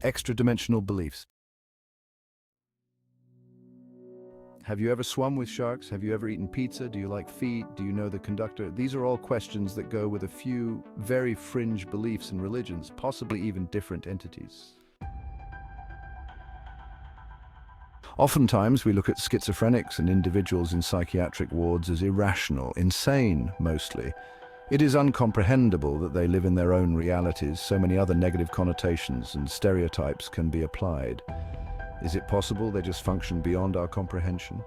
Extra-dimensional beliefs. Have you ever swum with sharks? Have you ever eaten pizza? Do you like feet? Do you know the conductor? These are all questions that go with a few very fringe beliefs and religions, possibly even different entities. Oftentimes, we look at schizophrenics and individuals in psychiatric wards as irrational, insane, mostly. It is incomprehensible that they live in their own realities. So many other negative connotations and stereotypes can be applied. Is it possible they just function beyond our comprehension?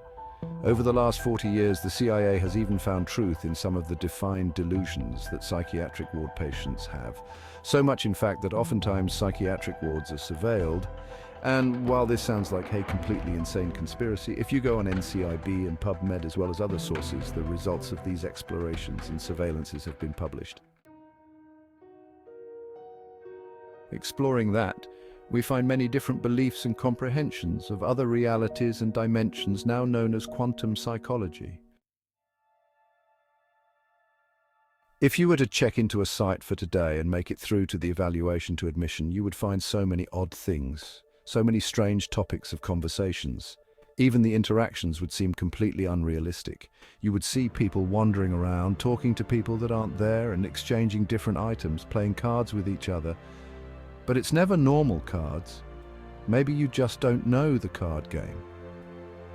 Over the last 40 years, the CIA has even found truth in some of the defined delusions that psychiatric ward patients have. So much, in fact, that oftentimes psychiatric wards are surveilled. And while this sounds like a completely insane conspiracy, if you go on NCIB and PubMed as well as other sources, the results of these explorations and surveillances have been published. Exploring that, we find many different beliefs and comprehensions of other realities and dimensions now known as quantum psychology. If you were to check into a site for today and make it through to the evaluation to admission, you would find so many odd things, so many strange topics of conversations. Even the interactions would seem completely unrealistic. You would see people wandering around, talking to people that aren't there and exchanging different items, playing cards with each other. But it's never normal cards. Maybe you just don't know the card game.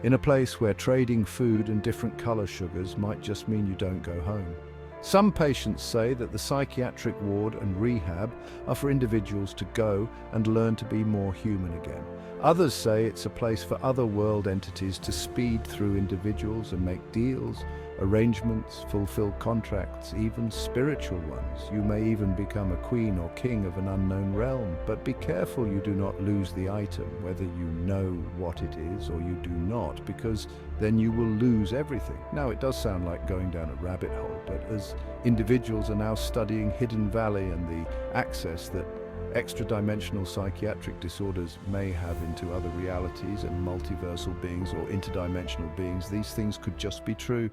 In a place where trading food and different color sugars might just mean you don't go home. Some patients say that the psychiatric ward and rehab are for individuals to go and learn to be more human again. Others say it's a place for other world entities to speed through individuals and make deals, arrangements, fulfill contracts, even spiritual ones. You may even become a queen or king of an unknown realm, but be careful you do not lose the item, whether you know what it is or you do not, because then you will lose everything. Now, it does sound like going down a rabbit hole, but as individuals are now studying Hidden Valley and the access that extra-dimensional psychiatric disorders may have into other realities and multiversal beings or interdimensional beings, these things could just be true.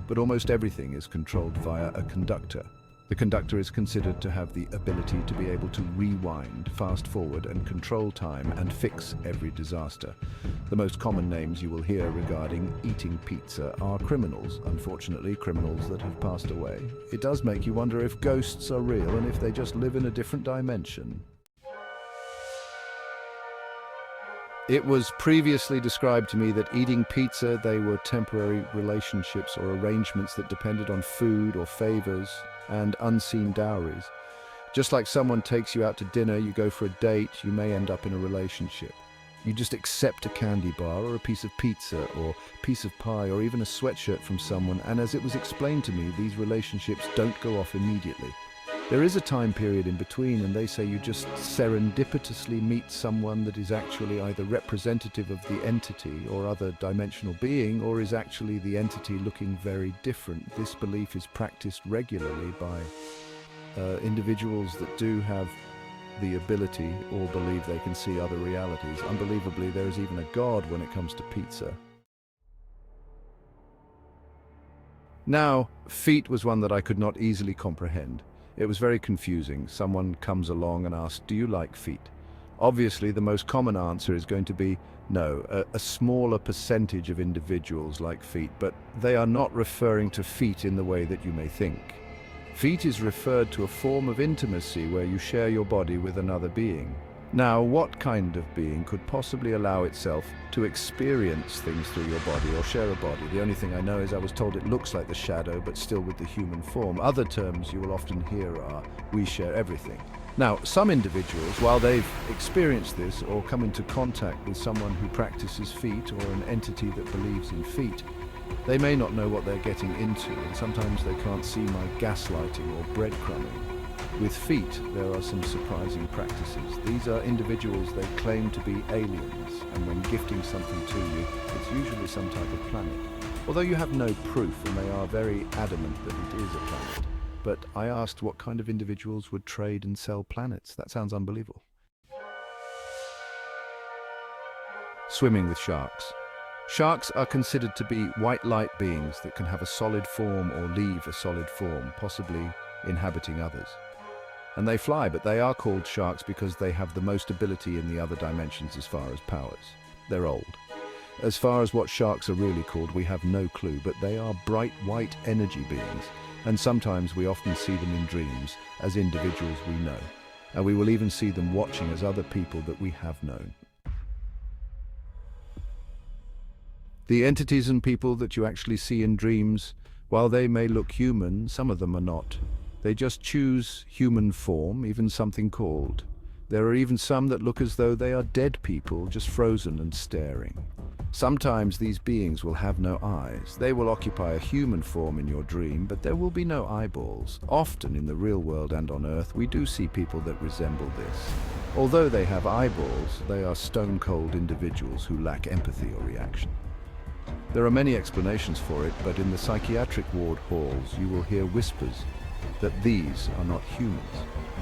But almost everything is controlled via a conductor. The conductor is considered to have the ability to be able to rewind, fast forward, and control time and fix every disaster. The most common names you will hear regarding eating pizza are criminals, unfortunately criminals that have passed away. It does make you wonder if ghosts are real and if they just live in a different dimension. It was previously described to me that eating pizza, they were temporary relationships or arrangements that depended on food or favors and unseen dowries. Just like someone takes you out to dinner, you go for a date, you may end up in a relationship. You just accept a candy bar or a piece of pizza or piece of pie or even a sweatshirt from someone, and as it was explained to me, these relationships don't go off immediately. There is a time period in between, and they say you just serendipitously meet someone that is actually either representative of the entity or other dimensional being, or is actually the entity looking very different. This belief is practiced regularly by individuals that do have the ability or believe they can see other realities. Unbelievably, there is even a god when it comes to pizza. Now, feet was one that I could not easily comprehend. It was very confusing. Someone comes along and asks, "Do you like feet?" Obviously, the most common answer is going to be no. A smaller percentage of individuals like feet, but they are not referring to feet in the way that you may think. Feet is referred to a form of intimacy where you share your body with another being. Now, what kind of being could possibly allow itself to experience things through your body or share a body? The only thing I know is I was told it looks like the shadow, but still with the human form. Other terms you will often hear are, we share everything. Now, some individuals, while they've experienced this or come into contact with someone who practices feet or an entity that believes in feet, they may not know what they're getting into, and sometimes they can't see my gaslighting or breadcrumbing. With feet, there are some surprising practices. These are individuals they claim to be aliens, and when gifting something to you, it's usually some type of planet. Although you have no proof, and they are very adamant that it is a planet. But I asked what kind of individuals would trade and sell planets. That sounds unbelievable. Swimming with sharks. Sharks are considered to be white light beings that can have a solid form or leave a solid form, possibly inhabiting others. And they fly, but they are called sharks because they have the most ability in the other dimensions as far as powers. They're old. As far as what sharks are really called, we have no clue, but they are bright white energy beings, and sometimes we often see them in dreams as individuals we know, and we will even see them watching as other people that we have known. The entities and people that you actually see in dreams, while they may look human, some of them are not. They just choose human form, even something called. There are even some that look as though they are dead people, just frozen and staring. Sometimes these beings will have no eyes. They will occupy a human form in your dream, but there will be no eyeballs. Often in the real world and on Earth, we do see people that resemble this. Although they have eyeballs, they are stone-cold individuals who lack empathy or reaction. There are many explanations for it, but in the psychiatric ward halls, you will hear whispers that these are not humans.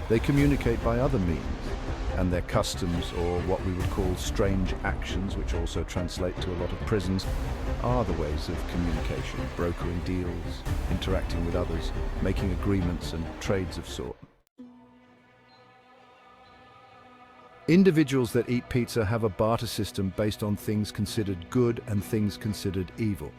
They communicate by other means, and their customs, or what we would call strange actions, which also translate to a lot of prisons, are the ways of communication, brokering deals, interacting with others, making agreements and trades of sort. Individuals that eat pizza have a barter system based on things considered good and things considered evil.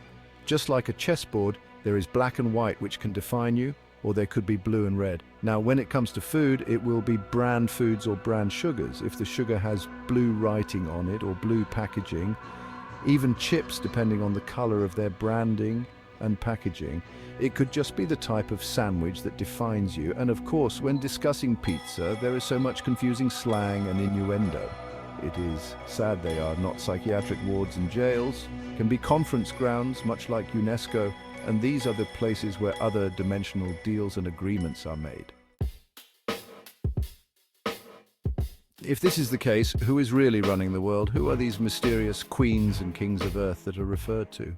Just like a chessboard, there is black and white which can define you, or there could be blue and red. Now, when it comes to food, it will be brand foods or brand sugars. If the sugar has blue writing on it or blue packaging, even chips, depending on the color of their branding and packaging, it could just be the type of sandwich that defines you. And of course, when discussing pizza, there is so much confusing slang and innuendo. It is sad they are not psychiatric wards and jails, can be conference grounds, much like UNESCO, and these are the places where other dimensional deals and agreements are made. If this is the case, who is really running the world? Who are these mysterious queens and kings of Earth that are referred to?